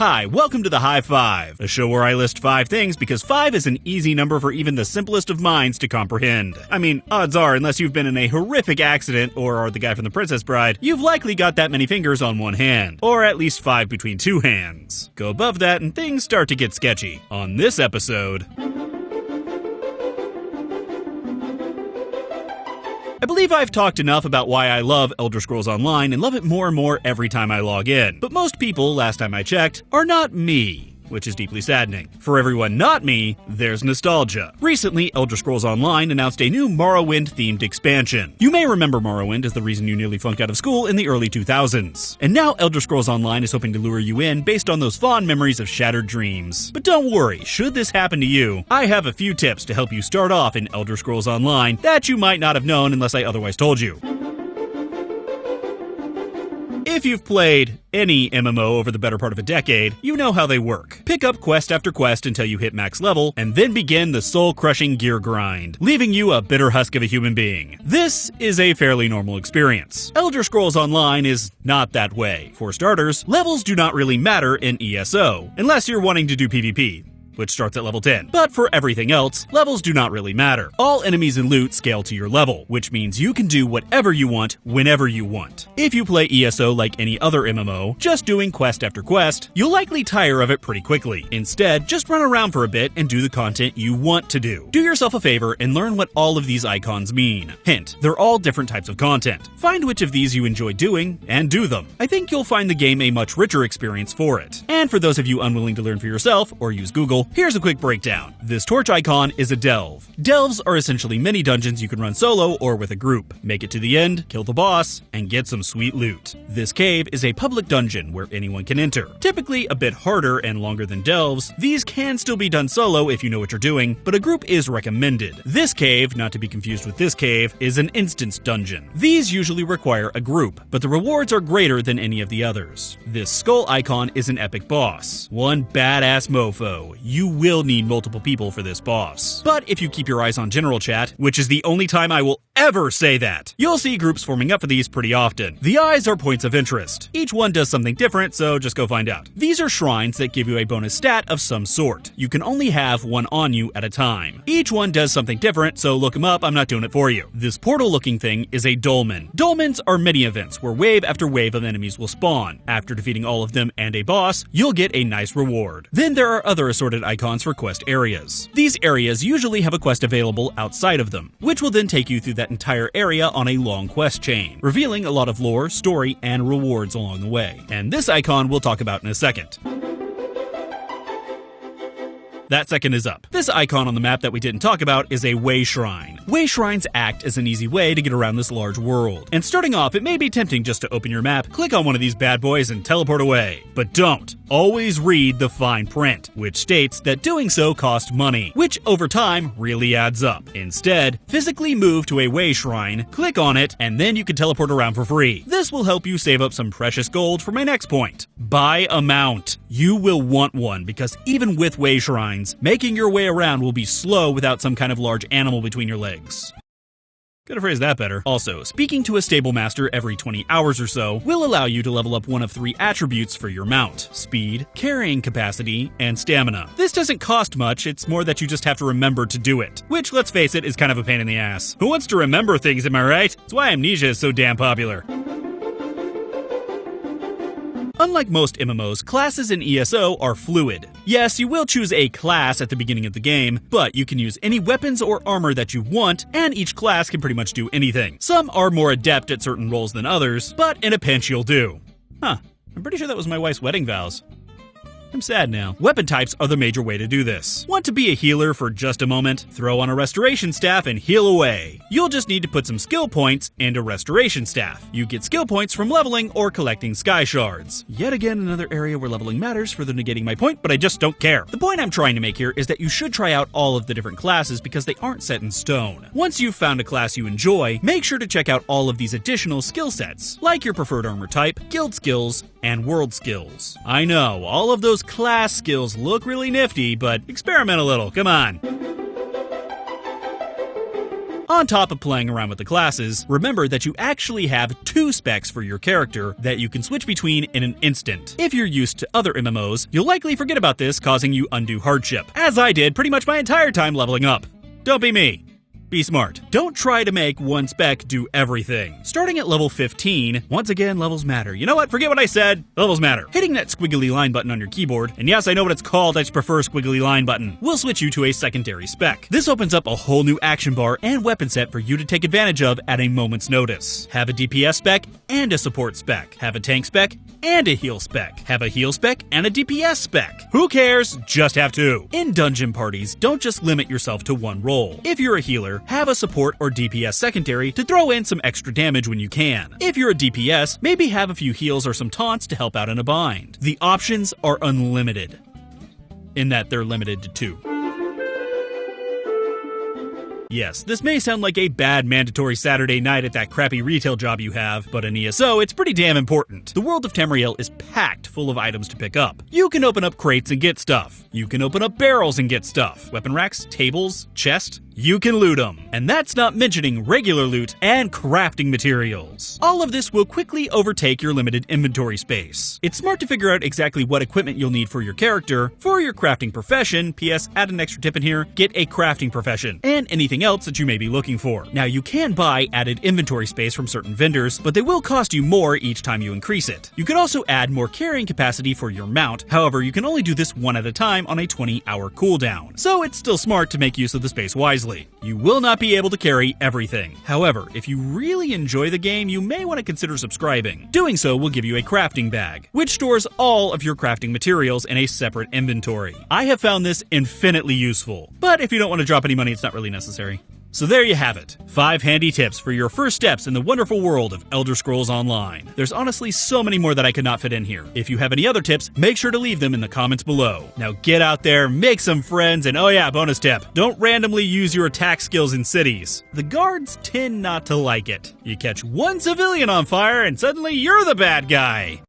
Hi, welcome to the High Five, a show where I list 5 things because 5 is an easy number for even the simplest of minds to comprehend. I mean, odds are, unless you've been in a horrific accident or are the guy from The Princess Bride, you've likely got that many fingers on one hand, or at least 5 between 2 hands. Go above that and things start to get sketchy. On this episode, I believe I've talked enough about why I love Elder Scrolls Online and love it more and more every time I log in. But most people, last time I checked, are not me, which is deeply saddening. For everyone not me, there's nostalgia. Recently, Elder Scrolls Online announced a new Morrowind-themed expansion. You may remember Morrowind as the reason you nearly flunked out of school in the early 2000s. And now Elder Scrolls Online is hoping to lure you in based on those fond memories of shattered dreams. But don't worry, should this happen to you, I have a few tips to help you start off in Elder Scrolls Online that you might not have known unless I otherwise told you. If you've played any MMO over the better part of a decade, you know how they work. Pick up quest after quest until you hit max level, and then begin the soul-crushing gear grind, leaving you a bitter husk of a human being. This is a fairly normal experience. Elder Scrolls Online is not that way. For starters, levels do not really matter in ESO, unless you're wanting to do PvP, which starts at level 10. But for everything else, levels do not really matter. All enemies and loot scale to your level, which means you can do whatever you want, whenever you want. If you play ESO like any other MMO, just doing quest after quest, you'll likely tire of it pretty quickly. Instead, just run around for a bit and do the content you want to do. Do yourself a favor and learn what all of these icons mean. Hint, they're all different types of content. Find which of these you enjoy doing, and do them. I think you'll find the game a much richer experience for it. And for those of you unwilling to learn for yourself, or use Google, here's a quick breakdown. This torch icon is a delve. Delves are essentially mini dungeons you can run solo or with a group. Make it to the end, kill the boss, and get some sweet loot. This cave is a public dungeon where anyone can enter. Typically a bit harder and longer than delves, these can still be done solo if you know what you're doing, but a group is recommended. This cave, not to be confused with this cave, is an instance dungeon. These usually require a group, but the rewards are greater than any of the others. This skull icon is an epic boss. One badass mofo. You will need multiple people for this boss. But if you keep your eyes on general chat, which is the only time I will ever say that, you'll see groups forming up for these pretty often. The eyes are points of interest. Each one does something different, so just go find out. These are shrines that give you a bonus stat of some sort. You can only have one on you at a time. Each one does something different, so look them up, I'm not doing it for you. This portal-looking thing is a dolmen. Dolmens are mini-events where wave after wave of enemies will spawn. After defeating all of them and a boss, you'll get a nice reward. Then there are other assorted icons for quest areas. These areas usually have a quest available outside of them, which will then take you through that entire area on a long quest chain, revealing a lot of lore, story, and rewards along the way. And this icon we'll talk about in a second. That second is up. This icon on the map that we didn't talk about is a way shrine. Way shrines act as an easy way to get around this large world. And starting off, it may be tempting just to open your map, click on one of these bad boys, and teleport away. But don't. Always read the fine print, which states that doing so costs money, which over time really adds up. Instead, physically move to a way shrine, click on it, and then you can teleport around for free. This will help you save up some precious gold for my next point. Buy a mount. You will want one because even with way shrines, making your way around will be slow without some kind of large animal between your legs. Could have phrased that better. Also, speaking to a stable master every 20 hours or so will allow you to level up one of 3 attributes for your mount: speed, carrying capacity, and stamina. This doesn't cost much, it's more that you just have to remember to do it, which, let's face it, is kind of a pain in the ass. Who wants to remember things, am I right? That's why amnesia is so damn popular. Unlike most MMOs, classes in ESO are fluid. Yes, you will choose a class at the beginning of the game, but you can use any weapons or armor that you want, and each class can pretty much do anything. Some are more adept at certain roles than others, but in a pinch you'll do. Huh, I'm pretty sure that was my wife's wedding vows. I'm sad now. Weapon types are the major way to do this. Want to be a healer for just a moment? Throw on a restoration staff and heal away. You'll just need to put some skill points into restoration staff. You get skill points from leveling or collecting sky shards. Yet again, another area where leveling matters, further negating my point, but I just don't care. The point I'm trying to make here is that you should try out all of the different classes because they aren't set in stone. Once you've found a class you enjoy, make sure to check out all of these additional skill sets, like your preferred armor type, guild skills, and world skills. I know, all of those class skills look really nifty, but experiment a little, come on. On top of playing around with the classes, remember that you actually have 2 specs for your character that you can switch between in an instant. If you're used to other MMOs, you'll likely forget about this, causing you undue hardship, as I did pretty much my entire time leveling up. Don't be me. Be smart. Don't try to make one spec do everything. Starting at level 15, once again, levels matter. You know what? Forget what I said. Levels matter. Hitting that squiggly line button on your keyboard, and yes, I know what it's called, I just prefer squiggly line button, will switch you to a secondary spec. This opens up a whole new action bar and weapon set for you to take advantage of at a moment's notice. Have a DPS spec and a support spec. Have a tank spec and a heal spec. Have a heal spec and a DPS spec. Who cares? Just have 2. In dungeon parties, don't just limit yourself to one role. If you're a healer, have a support or DPS secondary to throw in some extra damage when you can. If you're a DPS, maybe have a few heals or some taunts to help out in a bind. The options are unlimited, in that they're limited to 2. Yes, this may sound like a bad mandatory Saturday night at that crappy retail job you have, but in ESO, it's pretty damn important. The world of Tamriel is packed full of items to pick up. You can open up crates and get stuff. You can open up barrels and get stuff. Weapon racks, tables, chests. You can loot them. And that's not mentioning regular loot and crafting materials. All of this will quickly overtake your limited inventory space. It's smart to figure out exactly what equipment you'll need for your character, for your crafting profession. P.S. Add an extra tip in here, get a crafting profession, and anything else that you may be looking for. Now, you can buy added inventory space from certain vendors, but they will cost you more each time you increase it. You can also add more carrying capacity for your mount. However, you can only do this one at a time on a 20-hour cooldown. So it's still smart to make use of the space wisely. You will not be able to carry everything. However, if you really enjoy the game, you may want to consider subscribing. Doing so will give you a crafting bag, which stores all of your crafting materials in a separate inventory. I have found this infinitely useful, but if you don't want to drop any money, it's not really necessary. So there you have it. 5 handy tips for your first steps in the wonderful world of Elder Scrolls Online. There's honestly so many more that I could not fit in here. If you have any other tips, make sure to leave them in the comments below. Now get out there, make some friends, and oh yeah, bonus tip, don't randomly use your attack skills in cities. The guards tend not to like it. You catch one civilian on fire and suddenly you're the bad guy.